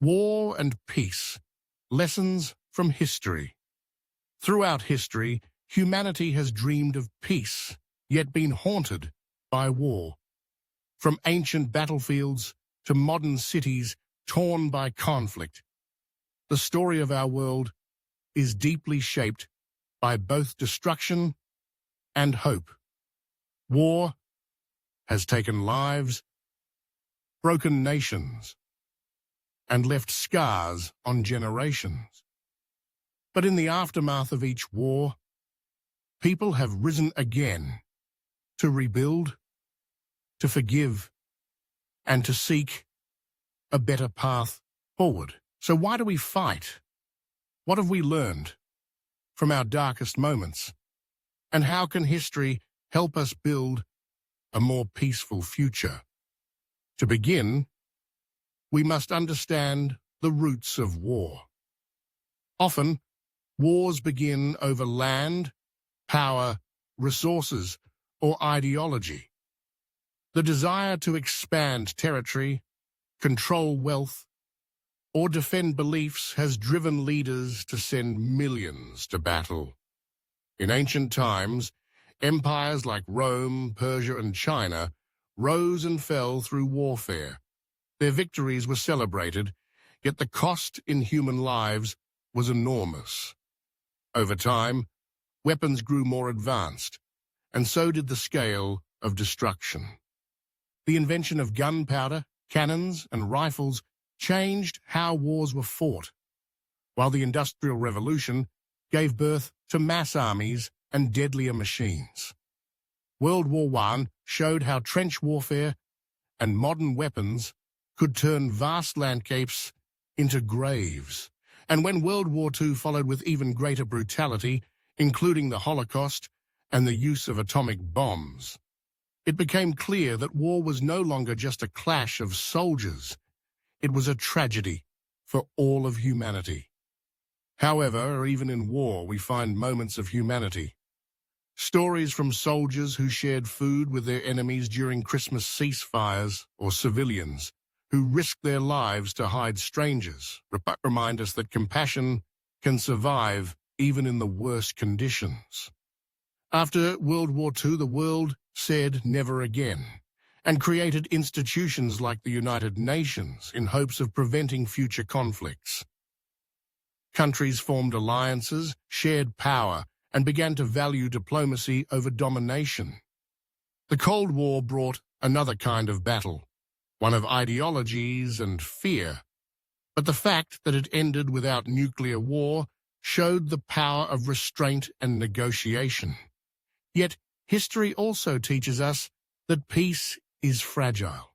War and Peace, Lessons from History. Throughout history, humanity has dreamed of peace, yet been haunted by war. From ancient battlefields to modern cities torn by conflict, the story of our world is deeply shaped by both destruction and hope. War has taken lives, broken nations, and left scars on generations. But in the aftermath of each war, people have risen again to rebuild, to forgive, and to seek a better path forward. So why do we fight? What have we learned from our darkest moments? And how can history help us build a more peaceful future? To begin, we must understand the roots of war. Often, wars begin over land, power, resources, or ideology. The desire to expand territory, control wealth, or defend beliefs has driven leaders to send millions to battle. In ancient times, empires like Rome, Persia, and China rose and fell through warfare. Their victories were celebrated, yet the cost in human lives was enormous. Over time, weapons grew more advanced, and so did the scale of destruction. The invention of gunpowder, cannons, and rifles changed how wars were fought, while the Industrial Revolution gave birth to mass armies and deadlier machines. World War I showed how trench warfare and modern weapons could turn vast landscapes into graves. And when World War II followed with even greater brutality, including the Holocaust and the use of atomic bombs, it became clear that war was no longer just a clash of soldiers. It was a tragedy for all of humanity. However, even in war, we find moments of humanity. Stories from soldiers who shared food with their enemies during Christmas ceasefires, or civilians who risked their lives to hide strangers, remind us that compassion can survive even in the worst conditions. After World War II, the world said never again, and created institutions like the United Nations in hopes of preventing future conflicts. Countries formed alliances, shared power, and began to value diplomacy over domination. The Cold War brought another kind of battle, one of ideologies and fear. But the fact that it ended without nuclear war showed the power of restraint and negotiation. Yet, history also teaches us that peace is fragile.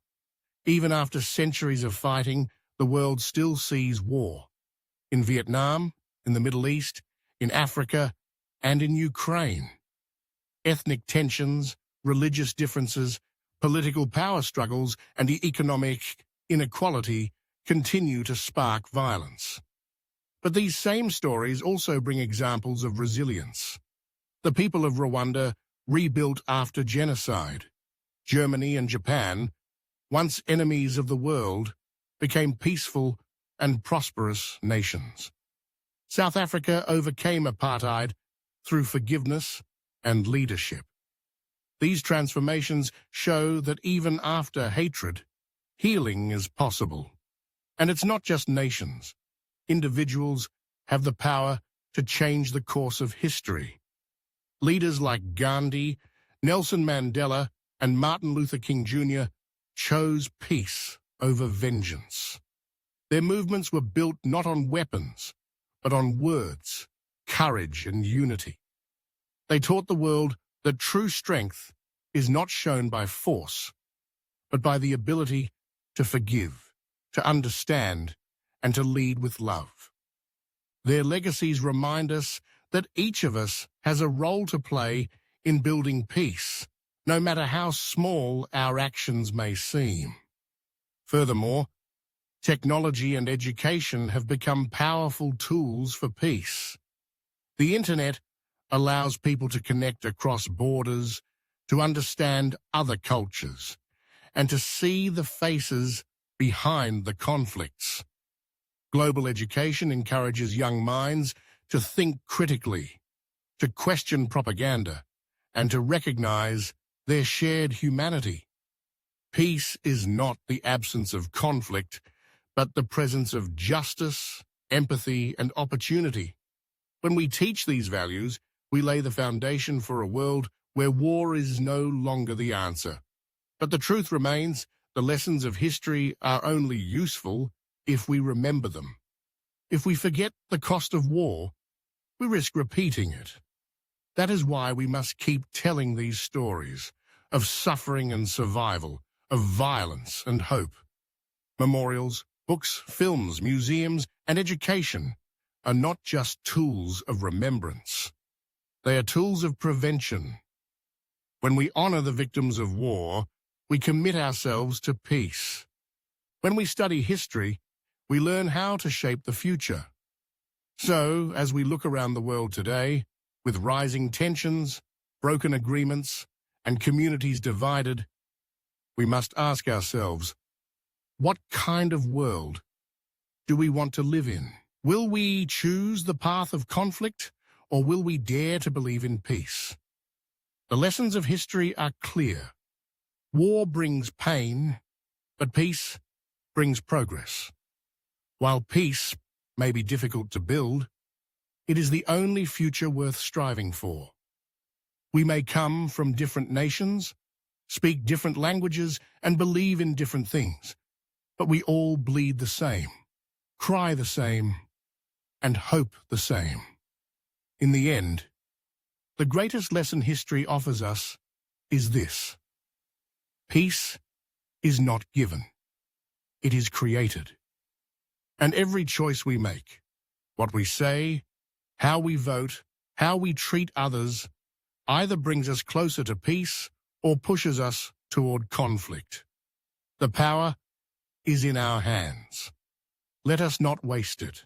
Even after centuries of fighting, the world still sees war. In Vietnam, in the Middle East, in Africa, and in Ukraine. Ethnic tensions, religious differences, political power struggles, and economic inequality continue to spark violence. But these same stories also bring examples of resilience. The people of Rwanda rebuilt after genocide. Germany and Japan, once enemies of the world, became peaceful and prosperous nations. South Africa overcame apartheid through forgiveness and leadership. These transformations show that even after hatred, healing is possible. And it's not just nations. Individuals have the power to change the course of history. Leaders like Gandhi, Nelson Mandela, and Martin Luther King Jr. chose peace over vengeance. Their movements were built not on weapons, but on words, courage, and unity. They taught the world that true strength is not shown by force, but by the ability to forgive, to understand, and to lead with love. Their legacies remind us that each of us has a role to play in building peace, no matter how small our actions may seem. Furthermore, technology and education have become powerful tools for peace. The internet allows people to connect across borders, to understand other cultures, and to see the faces behind the conflicts. Global education encourages young minds to think critically, to question propaganda, and to recognize their shared humanity. Peace is not the absence of conflict, but the presence of justice, empathy, and opportunity. When we teach these values, we lay the foundation for a world where war is no longer the answer. But the truth remains, the lessons of history are only useful if we remember them. If we forget the cost of war, we risk repeating it. That is why we must keep telling these stories of suffering and survival, of violence and hope. Memorials, books, films, museums, and education are not just tools of remembrance. They are tools of prevention. When we honor the victims of war, we commit ourselves to peace. When we study history, we learn how to shape the future. So, as we look around the world today, with rising tensions, broken agreements, and communities divided, we must ask ourselves, what kind of world do we want to live in? Will we choose the path of conflict, or will we dare to believe in peace? The lessons of history are clear. War brings pain, but peace brings progress. While peace may be difficult to build, it is the only future worth striving for. We may come from different nations, speak different languages, and believe in different things, but we all bleed the same, cry the same, and hope the same. In the end, the greatest lesson history offers us is this: peace is not given, it is created. And every choice we make, what we say, how we vote, how we treat others, either brings us closer to peace or pushes us toward conflict. The power is in our hands. Let us not waste it.